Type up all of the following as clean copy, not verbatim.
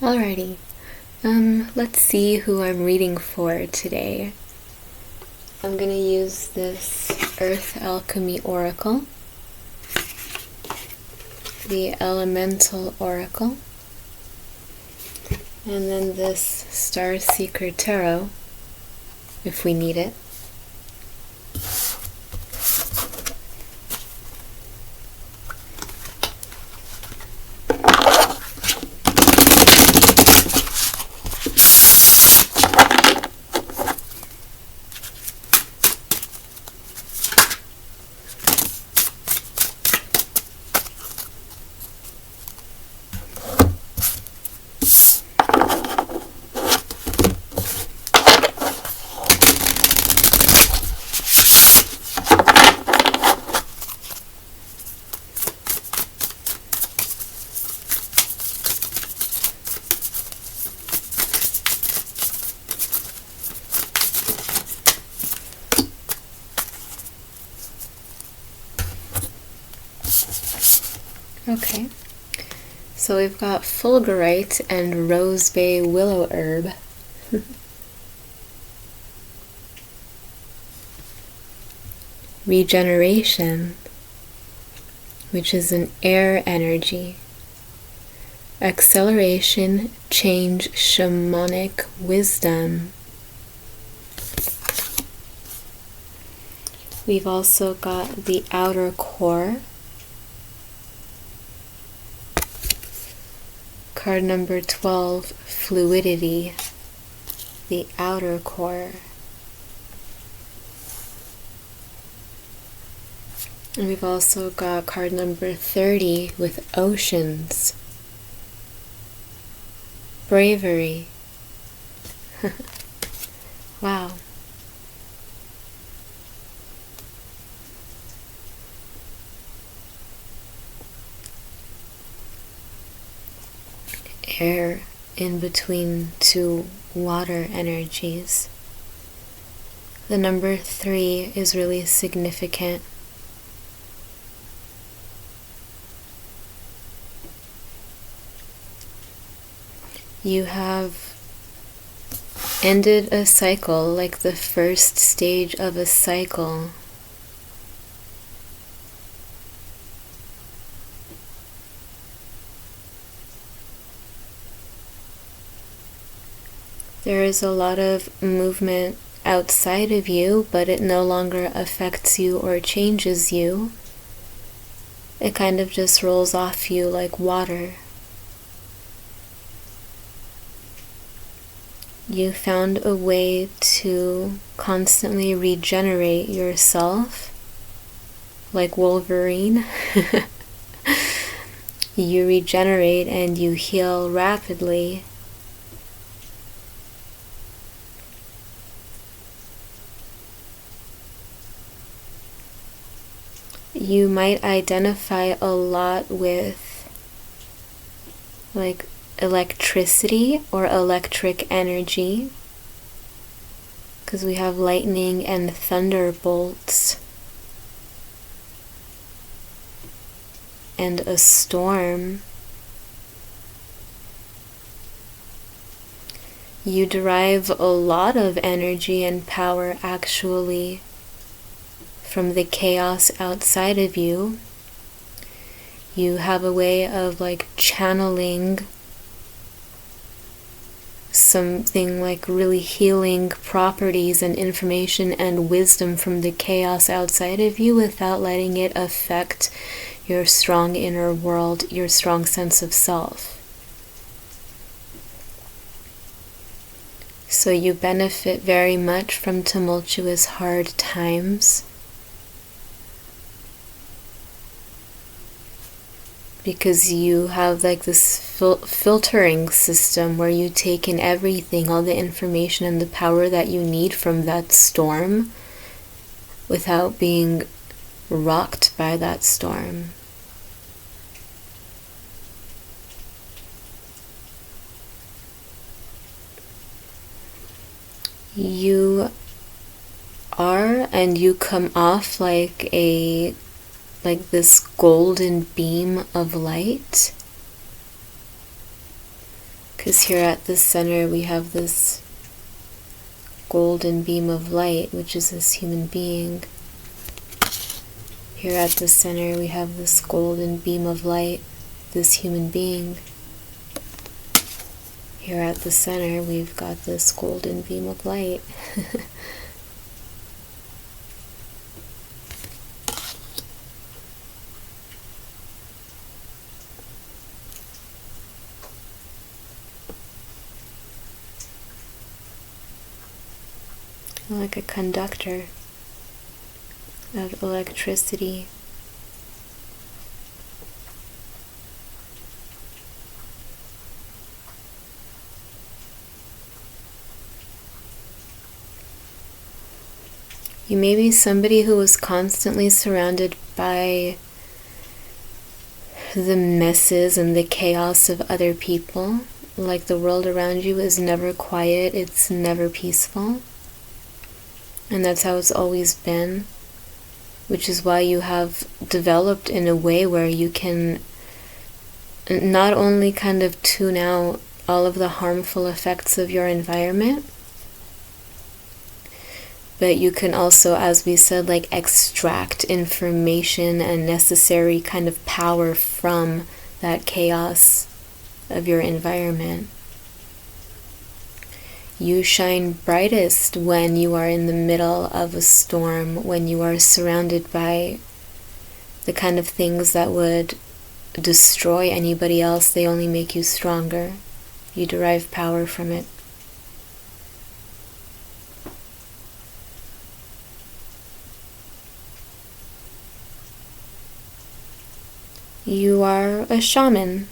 Alrighty, let's see who I'm reading for today. I'm gonna use this Earth Alchemy Oracle, the Elemental Oracle, and then this Star Seeker Tarot, if we need it. Okay, so we've got fulgurite and rose bay willow herb. Regeneration, which is an air energy. Acceleration, change, shamanic wisdom. We've also got the outer core. Card number 12, fluidity, the outer core. And we've also got card number 30 with oceans, bravery. Wow. Air in between two water energies. The number 3 is really significant. You have ended a cycle, like the first stage of a cycle. There is a lot of movement outside of you, but it no longer affects you or changes you. It kind of just rolls off you like water. You found a way to constantly regenerate yourself, like Wolverine. You regenerate and you heal rapidly. You might identify a lot with like electricity or electric energy, because we have lightning and thunderbolts and a storm. You derive a lot of energy and power actually from the chaos outside of you. You have a way of like channeling something like really healing properties and information and wisdom from the chaos outside of you without letting it affect your strong inner world, your strong sense of self. So you benefit very much from tumultuous, hard times, because you have like this filtering system where you take in everything, all the information and the power that you need from that storm without being rocked by that storm. You are, and you come off like this golden beam of light, Because here at the center we have this golden beam of light, which is this human being. Here at the center we have this golden beam of light, this human being. Here at the center we've got this golden beam of light. Like a conductor of electricity. You may be somebody who was constantly surrounded by the messes and the chaos of other people. Like the world around you is never quiet, it's never peaceful. And that's how it's always been, which is why you have developed in a way where you can not only kind of tune out all of the harmful effects of your environment, but you can also, as we said, like extract information and necessary kind of power from that chaos of your environment. You shine brightest when you are in the middle of a storm, when you are surrounded by the kind of things that would destroy anybody else. They only make you stronger. You derive power from it. You are a shaman.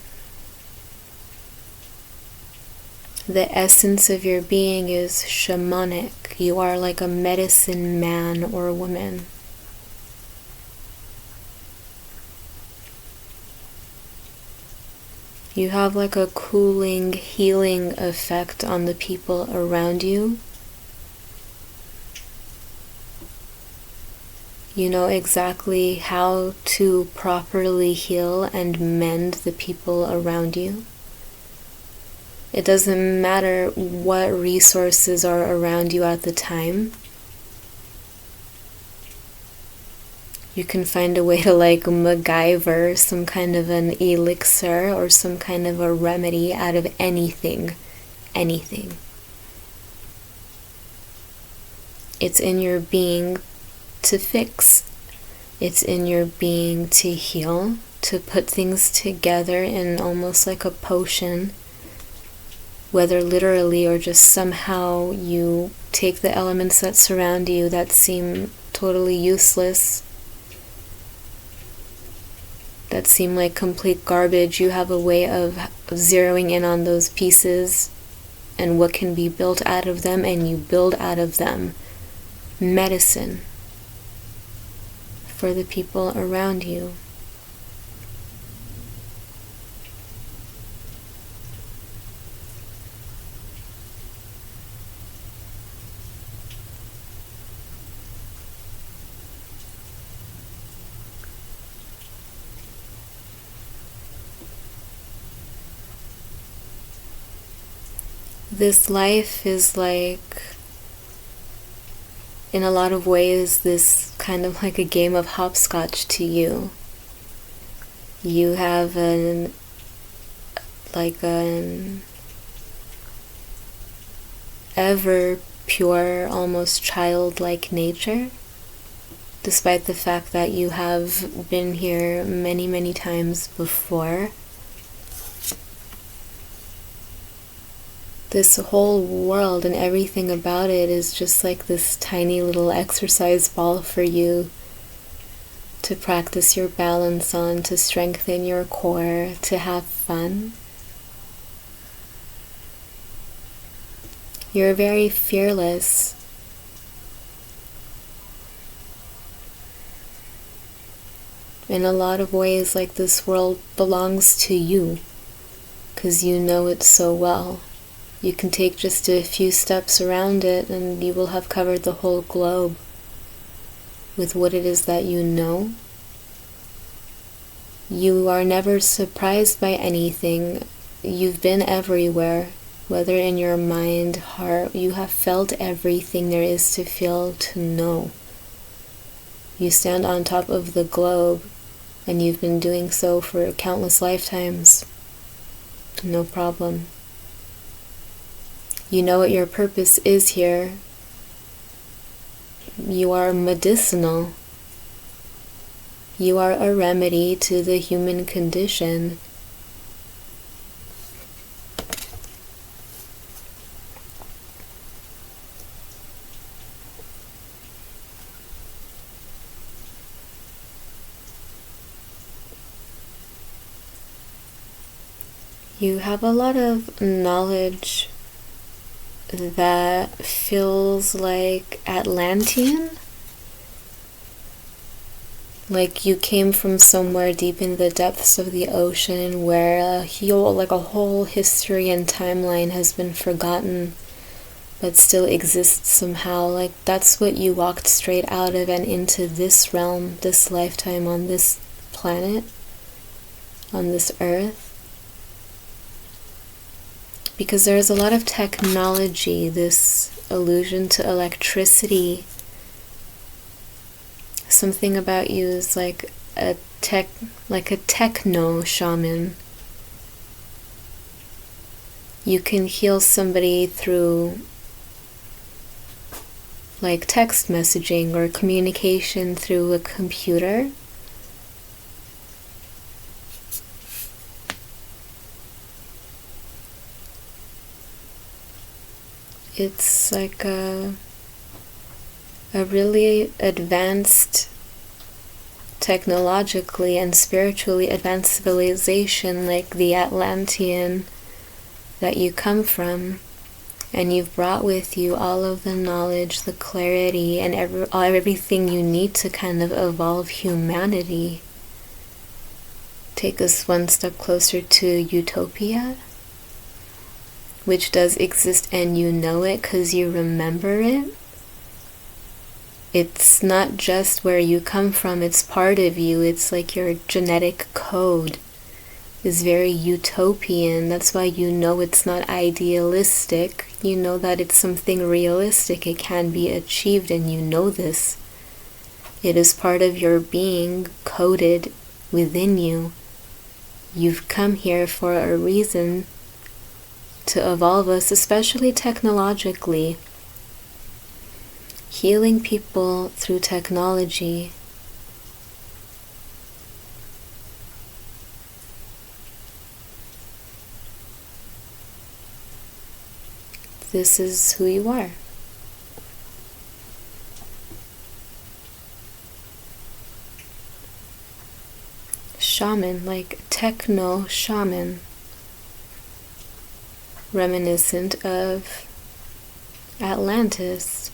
The essence of your being is shamanic. You are like a medicine man or woman. You have like a cooling, healing effect on the people around you. You know exactly how to properly heal and mend the people around you. It doesn't matter what resources are around you at the time. You can find a way to like MacGyver some kind of an elixir or some kind of a remedy out of anything. Anything. It's in your being to fix. It's in your being to heal, to put things together in almost like a potion. Whether literally or just somehow you take the elements that surround you that seem totally useless, that seem like complete garbage, you have a way of zeroing in on those pieces and what can be built out of them, and you build out of them medicine for the people around you. This life is like, in a lot of ways, this kind of like a game of hopscotch to you. You have an ever pure, almost childlike nature, despite the fact that you have been here many, many times before. This whole world and everything about it is just like this tiny little exercise ball for you to practice your balance on, to strengthen your core, to have fun. You're very fearless. In a lot of ways, like this world belongs to you, 'cause you know it so well. You can take just a few steps around it and you will have covered the whole globe with what it is that you know. You are never surprised by anything you've been everywhere, whether in your mind, heart, you have felt everything there is to feel, to know. You stand on top of the globe, and you've been doing so for countless lifetimes. No problem. You know what your purpose is here. You are medicinal. You are a remedy to the human condition. You have a lot of knowledge that feels like Atlantean. Like you came from somewhere deep in the depths of the ocean where a whole history and timeline has been forgotten but still exists somehow. Like that's what you walked straight out of and into this realm, this lifetime on this planet, on this earth. Because there's a lot of technology, this allusion to electricity. Something about you is like a techno shaman. You can heal somebody through like text messaging or communication through a computer. It's like a really advanced, technologically and spiritually advanced civilization like the Atlantean that you come from, and you've brought with you all of the knowledge, the clarity, and everything you need to kind of evolve humanity. Take us one step closer to Utopia, which does exist and you know it because you remember it. It's not just where you come from, it's part of you. It's like your genetic code is very utopian. That's why you know it's not idealistic. You know that it's something realistic. It can be achieved, and you know this. It is part of your being, coded within you. You've come here for a reason, to evolve us, especially technologically. Healing people through technology. This is who you are. Shaman, like techno shaman. Reminiscent of Atlantis.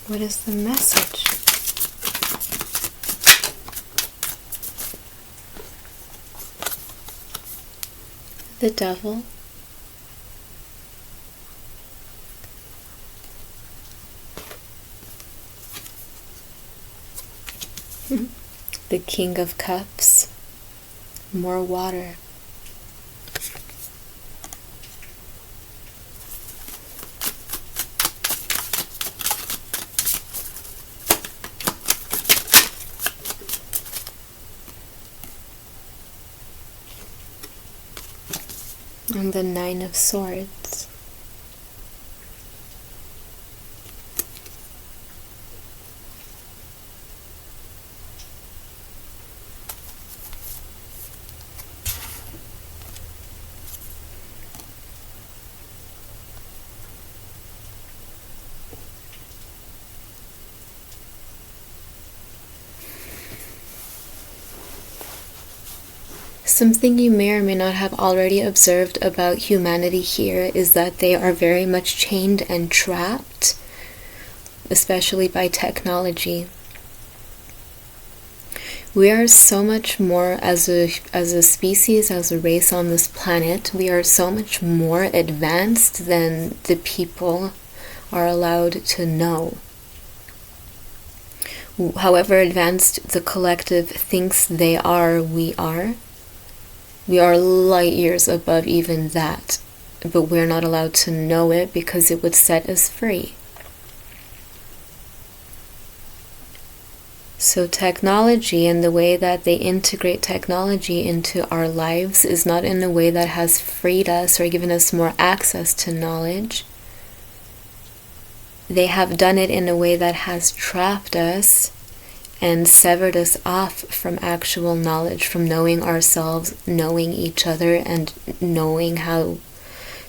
What is the message? The devil. The King of Cups. More water. And the Nine of Swords. Something you may or may not have already observed about humanity here is that they are very much chained and trapped, especially by technology. We are so much more, as a species, as a race on this planet, we are so much more advanced than the people are allowed to know. However advanced the collective thinks they are, we are. We are light years above even that, but we're not allowed to know it because it would set us free. So technology and the way that they integrate technology into our lives is not in a way that has freed us or given us more access to knowledge. They have done it in a way that has trapped us and severed us off from actual knowledge, from knowing ourselves, knowing each other, and knowing how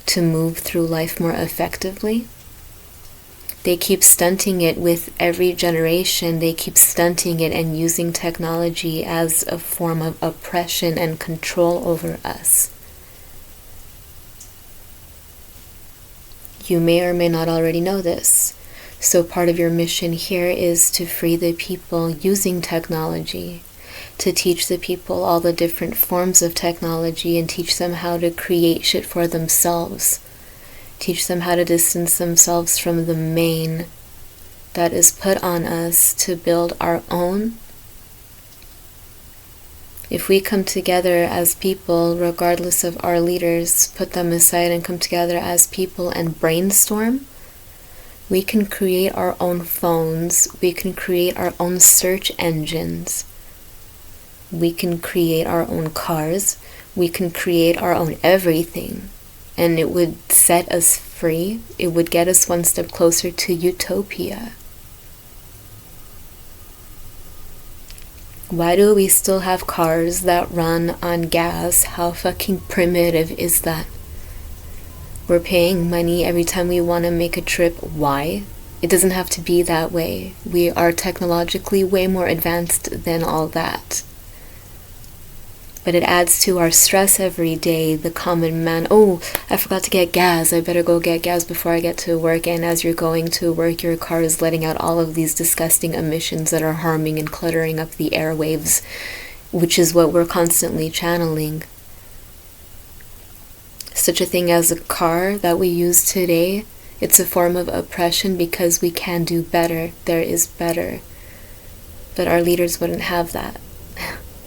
to move through life more effectively. They keep stunting it with every generation. They keep stunting it and using technology as a form of oppression and control over us. You may or may not already know this. So part of your mission here is to free the people using technology, to teach the people all the different forms of technology and teach them how to create shit for themselves. Teach them how to distance themselves from the main that is put on us to build our own. If we come together as people, regardless of our leaders, put them aside and come together as people and brainstorm, we can create our own phones, we can create our own search engines, we can create our own cars, we can create our own everything. And it would set us free. It would get us one step closer to Utopia. Why do we still have cars that run on gas? How fucking primitive is that? We're paying money every time we want to make a trip. Why? It doesn't have to be that way. We are technologically way more advanced than all that. But it adds to our stress every day, the common man. Oh, I forgot to get gas. I better go get gas before I get to work. And as you're going to work, your car is letting out all of these disgusting emissions that are harming and cluttering up the airwaves, which is what we're constantly channeling. Such a thing as a car that we use today, it's a form of oppression because we can do better. There is better. But our leaders wouldn't have that.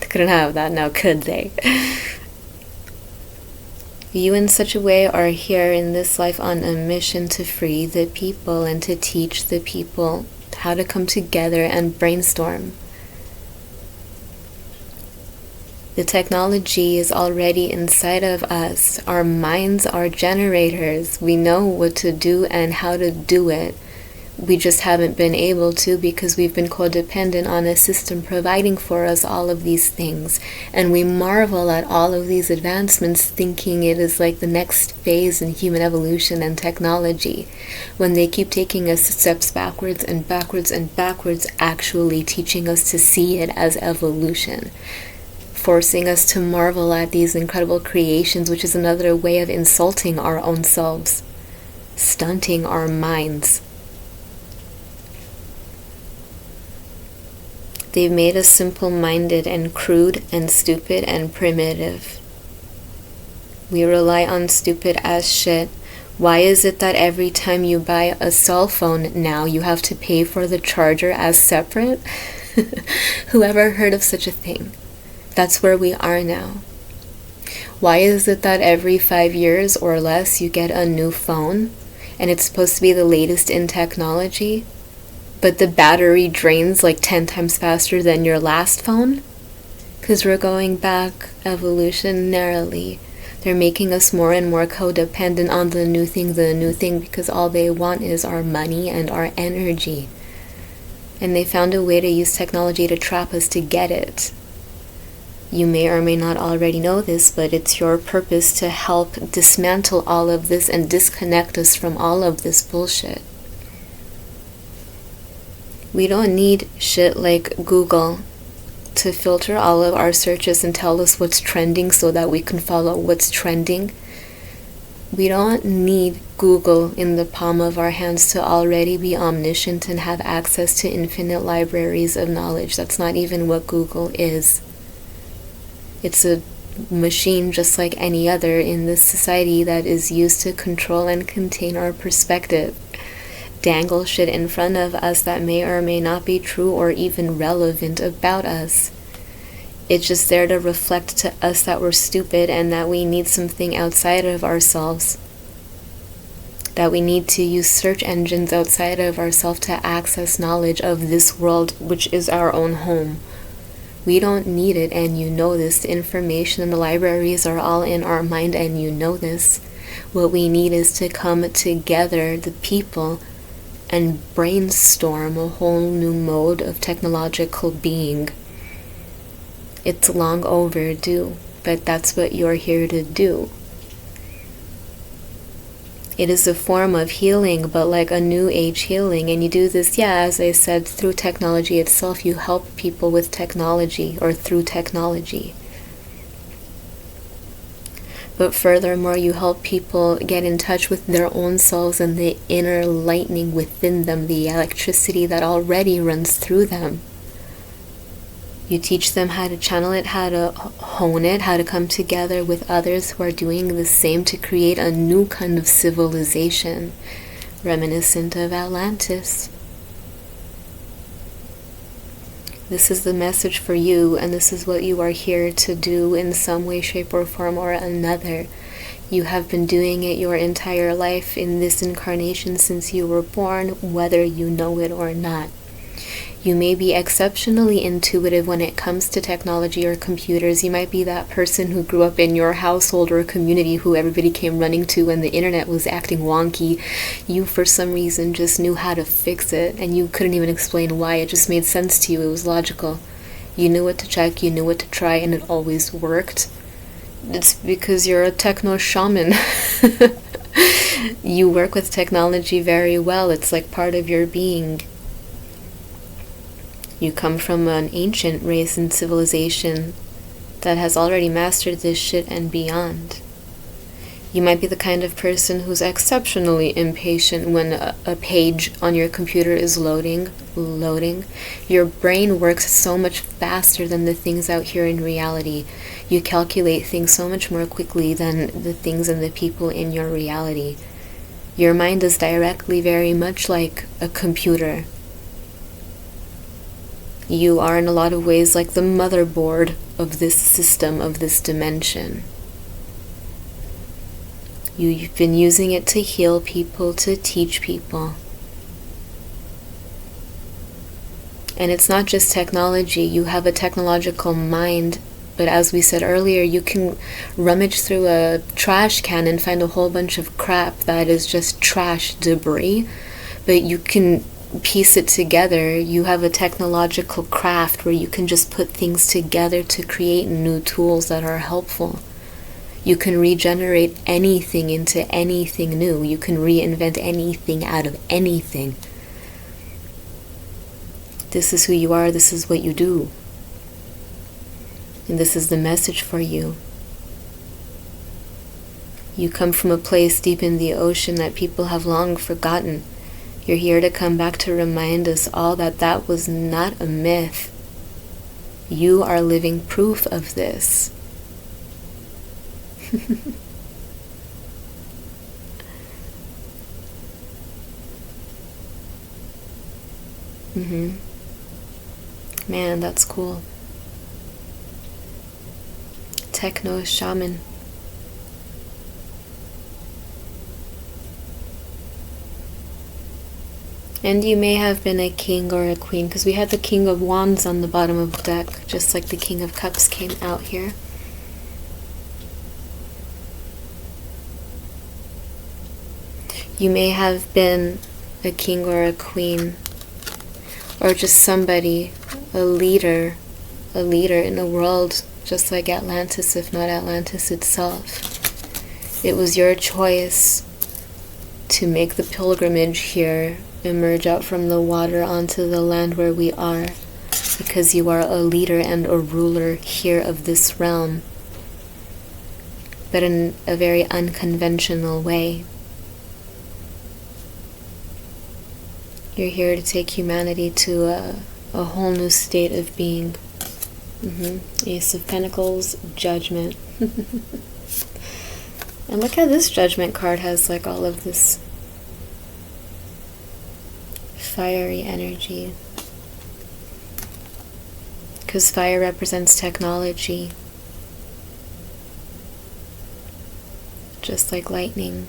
Couldn't have that now, could they? You in such a way are here in this life on a mission to free the people and to teach the people how to come together and brainstorm. The technology is already inside of us. Our minds are generators. We know what to do and how to do it. We just haven't been able to because we've been codependent on a system providing for us all of these things. And we marvel at all of these advancements thinking it is like the next phase in human evolution and technology, when they keep taking us steps backwards and backwards and backwards, actually teaching us to see it as evolution, forcing us to marvel at these incredible creations, which is another way of insulting our own selves, stunting our minds. They've made us simple-minded and crude and stupid and primitive. We rely on stupid ass shit. Why is it that every time you buy a cell phone now you have to pay for the charger as separate? Whoever heard of such a thing? That's where we are now. Why is it that every 5 years or less you get a new phone and it's supposed to be the latest in technology, but the battery drains like 10 times faster than your last phone? Because we're going back evolutionarily. They're making us more and more codependent on the new thing, because all they want is our money and our energy. And they found a way to use technology to trap us to get it. You may or may not already know this, but it's your purpose to help dismantle all of this and disconnect us from all of this bullshit. We don't need shit like Google to filter all of our searches and tell us what's trending so that we can follow what's trending. We don't need Google in the palm of our hands to already be omniscient and have access to infinite libraries of knowledge. That's not even what Google is. It's a machine just like any other in this society that is used to control and contain our perspective. Dangle shit in front of us that may or may not be true or even relevant about us. It's just there to reflect to us that we're stupid and that we need something outside of ourselves. That we need to use search engines outside of ourselves to access knowledge of this world, which is our own home. We don't need it, and you know this. The information in the libraries are all in our mind, and you know this. What we need is to come together, the people, and brainstorm a whole new mode of technological being. It's long overdue, but that's what you're here to do. It is a form of healing, but like a new age healing. And you do this, as I said, through technology itself. You help people with technology or through technology. But furthermore, you help people get in touch with their own selves and the inner lightning within them, the electricity that already runs through them. You teach them how to channel it, how to hone it, how to come together with others who are doing the same to create a new kind of civilization, reminiscent of Atlantis. This is the message for you, and this is what you are here to do in some way, shape, or form or another. You have been doing it your entire life in this incarnation since you were born, whether you know it or not. You may be exceptionally intuitive when it comes to technology or computers. You might be that person who grew up in your household or community who everybody came running to when the internet was acting wonky. You, for some reason, just knew how to fix it, and you couldn't even explain why. It just made sense to you. It was logical. You knew what to check, you knew what to try, and it always worked. It's because you're a techno shaman. You work with technology very well. It's like part of your being. You come from an ancient race and civilization that has already mastered this shit and beyond. You might be the kind of person who's exceptionally impatient when a page on your computer is loading. Your brain works so much faster than the things out here in reality. You calculate things so much more quickly than the things and the people in your reality. Your mind is directly very much like a computer. You are in a lot of ways like the motherboard of this system, of this dimension. You've been using it to heal people, to teach people. And it's not just technology. You have a technological mind, but as we said earlier, you can rummage through a trash can and find a whole bunch of crap that is just trash debris, but you can piece it together. You have a technological craft where you can just put things together to create new tools that are helpful. You can regenerate anything into anything new. You can reinvent anything out of anything. This is who you are. This is what you do. And this is the message for you. You come from a place deep in the ocean that people have long forgotten. You're here to come back to remind us all that that was not a myth. You are living proof of this. Man, that's cool. Techno shaman. And you may have been a king or a queen, because we had the King of Wands on the bottom of the deck, just like the King of Cups came out here. You may have been a king or a queen, or just somebody, a leader in the world, just like Atlantis, if not Atlantis itself. It was your choice to make the pilgrimage here, emerge out from the water onto the land where we are, because you are a leader and a ruler here of this realm, but in a very unconventional way. You're here to take humanity to a whole new state of being. Ace of Pentacles, Judgment. And look how this Judgment card has like all of this fiery energy. Because fire represents technology. Just like lightning.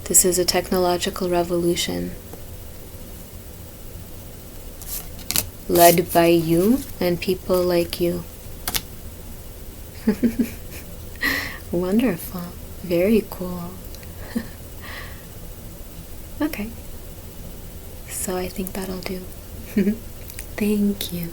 This is a technological revolution. Led by you and people like you. Wonderful. Very cool. Okay. So I think that'll do. Thank you.